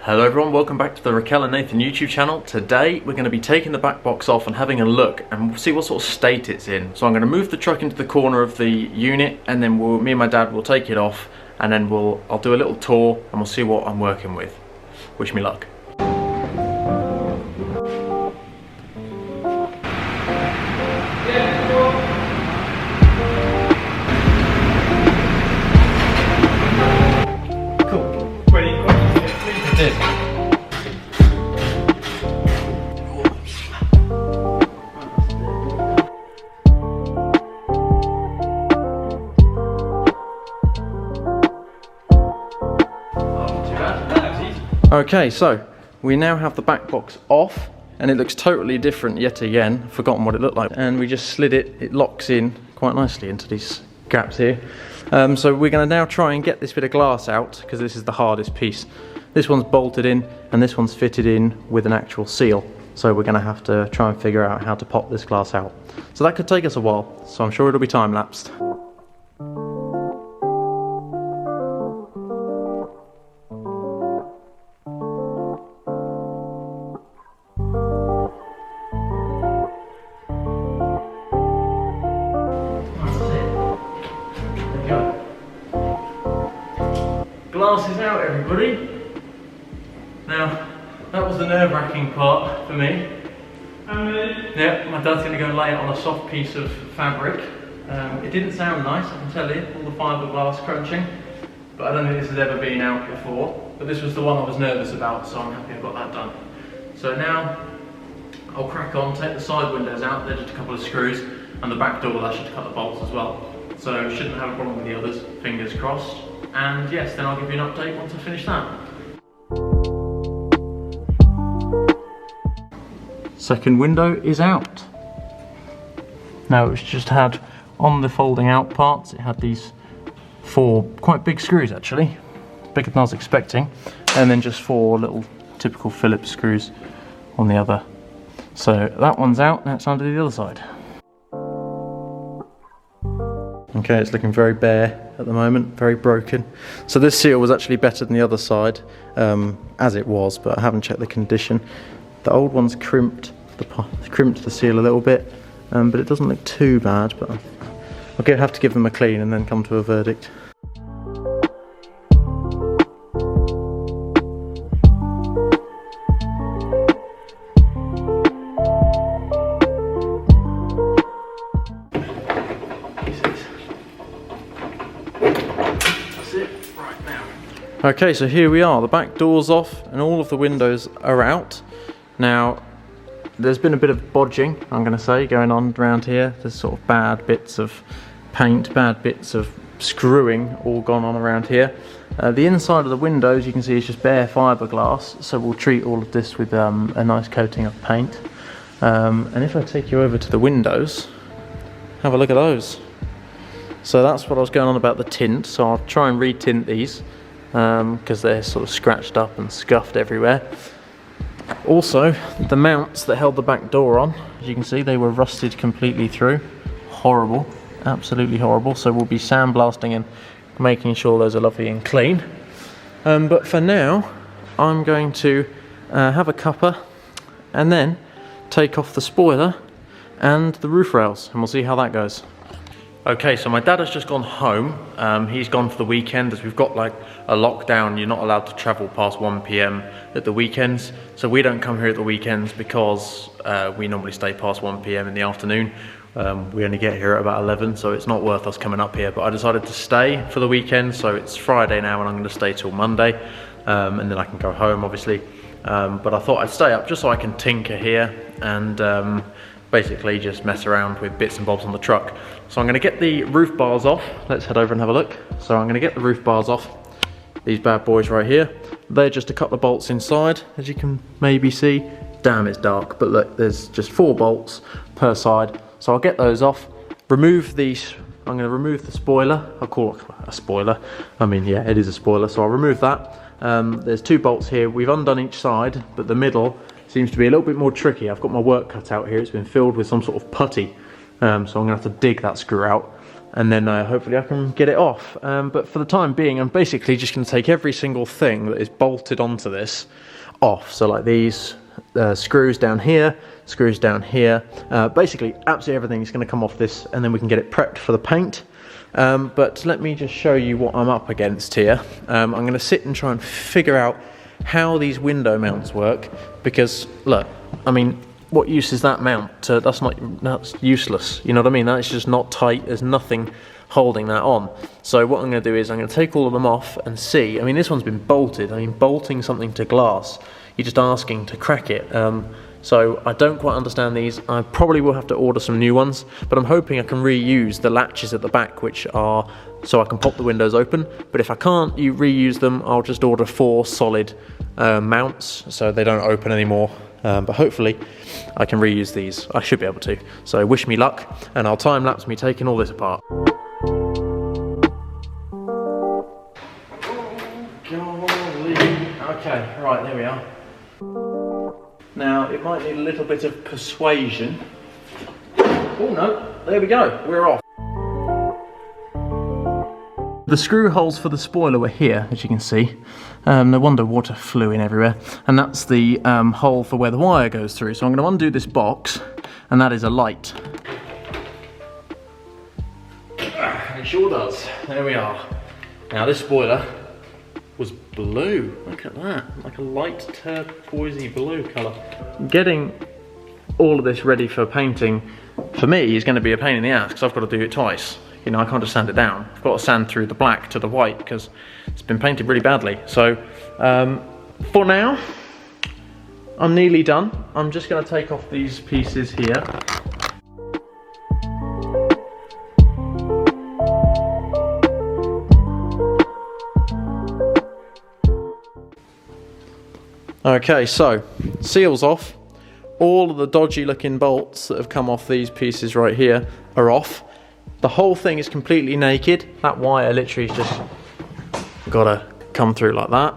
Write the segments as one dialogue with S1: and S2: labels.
S1: Hello everyone, welcome back to the Raquel and Nathan YouTube channel. Today we're going to be taking the back box off and having a look and see what sort of state it's in. So I'm going to move the truck into the corner of the unit and then me and my dad will take it off and then I'll do a little tour and we'll see what I'm working with. Wish me luck. Okay, so we now have the back box off and it looks totally different yet again. I've forgotten what it looked like. And we just slid it locks in quite nicely into these gaps here. So we're going to now try and get this bit of glass out because this is the hardest piece. This one's bolted in and this one's fitted in with an actual seal. So we're going to have to try and figure out how to pop this glass out. So that could take us a while, so I'm sure it'll be time-lapsed. Glass is out, everybody. Now, that was the nerve-wracking part for me. Yeah, my dad's going to go lay it on a soft piece of fabric. It didn't sound nice, I can tell you, all the fiberglass crunching. But I don't think this has ever been out before. But this was the one I was nervous about, so I'm happy I got that done. So now, I'll crack on, take the side windows out, they're just a couple of screws, and the back door, that should cut the bolts as well. So shouldn't have a problem with the others, fingers crossed. And yes, then I'll give you an update once I finish that. Second window is out. Now it's just had, on the folding out parts, it had these 4 quite big screws actually, bigger than I was expecting, and then just 4 little typical Phillips screws on the other. So that one's out, now it's time to do the other side. Okay, it's looking very bare at the moment, very broken. So this seal was actually better than the other side, as it was, but I haven't checked the condition. The old one's crimped the seal a little bit, but it doesn't look too bad, but I'll have to give them a clean and then come to a verdict. Okay, so here we are, the back door's off and all of the windows are out. Now, there's been a bit of bodging, I'm going to say, going on around here. There's sort of bad bits of paint, bad bits of screwing all gone on around here. The inside of the windows, you can see, is just bare fiberglass, so we'll treat all of this with a nice coating of paint. And if I take you over to the windows, have a look at those. So that's what I was going on about the tint, so I'll try and re-tint these. Because they're sort of scratched up and scuffed everywhere. Also, the mounts that held the back door on, as you can see, they were rusted completely through. Horrible, absolutely horrible. So we'll be sandblasting and making sure those are lovely and clean. But for now, I'm going to have a cuppa and then take off the spoiler and the roof rails, and we'll see how that goes. Okay, so my dad has just gone home. He's gone for the weekend as we've got like a lockdown. You're not allowed to travel past 1 PM at the weekends. So we don't come here at the weekends because we normally stay past 1 PM in the afternoon. We only get here at about 11, so it's not worth us coming up here. But I decided to stay for the weekend, so it's Friday now and I'm going to stay till Monday. And then I can go home, obviously. But I thought I'd stay up just so I can tinker here and basically just mess around with bits and bobs on the truck. So I'm going to get the roof bars off. Let's head over and have a look. So I'm going to get the roof bars off. These bad boys right here. They're just a couple of bolts inside, as you can maybe see. Damn, it's dark, but look, there's just 4 bolts per side. So I'll get those off, remove these. I'm going to remove the spoiler. I'll call it a spoiler. I mean, yeah, it is a spoiler, so I'll remove that. There's 2 bolts here. We've undone each side, but the middle seems to be a little bit more tricky. I've got my work cut out here. It's been filled with some sort of putty, so I'm going to have to dig that screw out. and then hopefully I can get it off. But for the time being, I'm basically just going to take every single thing that is bolted onto this off. So like these screws down here, basically absolutely everything is going to come off this, and then we can get it prepped for the paint. But let me just show you what I'm up against here. I'm going to sit and try and figure out how these window mounts work, because look, I mean, what use is that mount? That's useless, you know what I mean? That's just not tight, there's nothing holding that on. So what I'm going to do is I'm going to take all of them off and see. I mean, this one's been bolted. I mean, bolting something to glass, you're just asking to crack it. So I don't quite understand these. I probably will have to order some new ones, but I'm hoping I can reuse the latches at the back, which are so I can pop the windows open. But if I can't reuse them, I'll just order 4 solid mounts so they don't open anymore. But hopefully I can reuse these. I should be able to. So wish me luck, and I'll time lapse me taking all this apart. Okay, right, there we are. Now, it might need a little bit of persuasion. Oh no, there we go, we're off. The screw holes for the spoiler were here, as you can see. No wonder water flew in everywhere. And that's the hole for where the wire goes through. So I'm going to undo this box, and that is a light. And it sure does. There we are. Now this spoiler was blue. Look at that, like a light turquoisey blue colour. Getting all of this ready for painting, for me, is going to be a pain in the ass, because I've got to do it twice. You know, I can't just sand it down. I've got to sand through the black to the white, because it's been painted really badly. So, for now, I'm nearly done. I'm just going to take off these pieces here. Okay, so seals off. All of the dodgy looking bolts that have come off these pieces right here are off. The whole thing is completely naked. That wire literally is just gotta come through like that.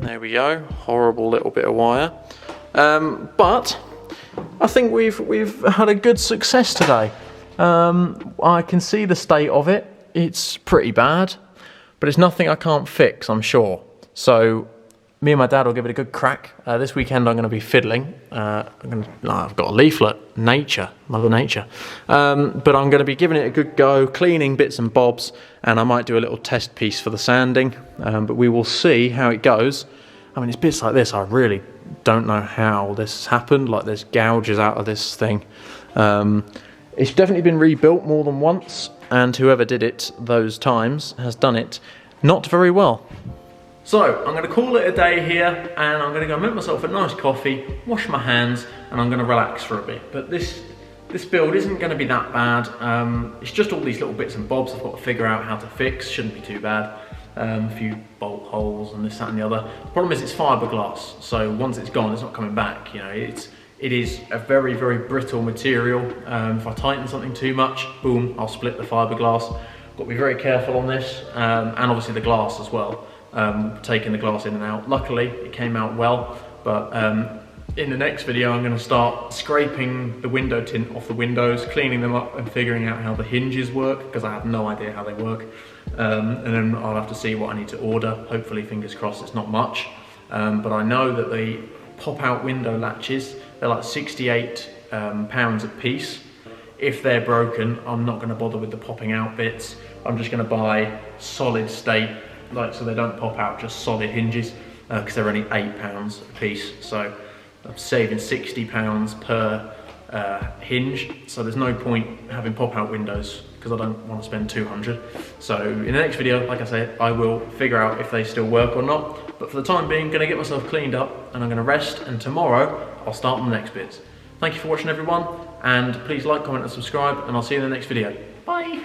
S1: There we go, horrible little bit of wire. But I think we've had a good success today. I can see the state of it. It's pretty bad, but it's nothing I can't fix, I'm sure. So me and my dad will give it a good crack. This weekend I'm going to be fiddling. I've got a leaflet, nature, Mother Nature. But I'm going to be giving it a good go, cleaning bits and bobs, and I might do a little test piece for the sanding. But we will see how it goes. I mean, it's bits like this, I really don't know how this has happened. Like, there's gouges out of this thing. It's definitely been rebuilt more than once, and whoever did it those times has done it not very well. So, I'm going to call it a day here, and I'm going to go make myself a nice coffee, wash my hands, and I'm going to relax for a bit. But this build isn't going to be that bad. It's just all these little bits and bobs I've got to figure out how to fix. Shouldn't be too bad. A few bolt holes and this, that and the other. The problem is it's fiberglass, so once it's gone, it's not coming back. You know, it is a very, very brittle material. If I tighten something too much, boom, I'll split the fiberglass. Got to be very careful on this, and obviously the glass as well. Taking the glass in and out. Luckily, it came out well, but in the next video I'm going to start scraping the window tint off the windows, cleaning them up and figuring out how the hinges work, because I have no idea how they work. And then I'll have to see what I need to order. Hopefully, fingers crossed, it's not much. But I know that the pop-out window latches, they're like £68 a piece. If they're broken, I'm not going to bother with the popping out bits. I'm just going to buy solid state, like, so they don't pop out, just solid hinges, because they're only £8 a piece. So I'm saving £60 per hinge. So there's no point having pop-out windows, because I don't want to spend 200. So in the next video, like I said, I will figure out if they still work or not. But for the time being, I'm going to get myself cleaned up, and I'm going to rest, and tomorrow I'll start on the next bits. Thank you for watching, everyone, and please like, comment and subscribe, and I'll see you in the next video. Bye!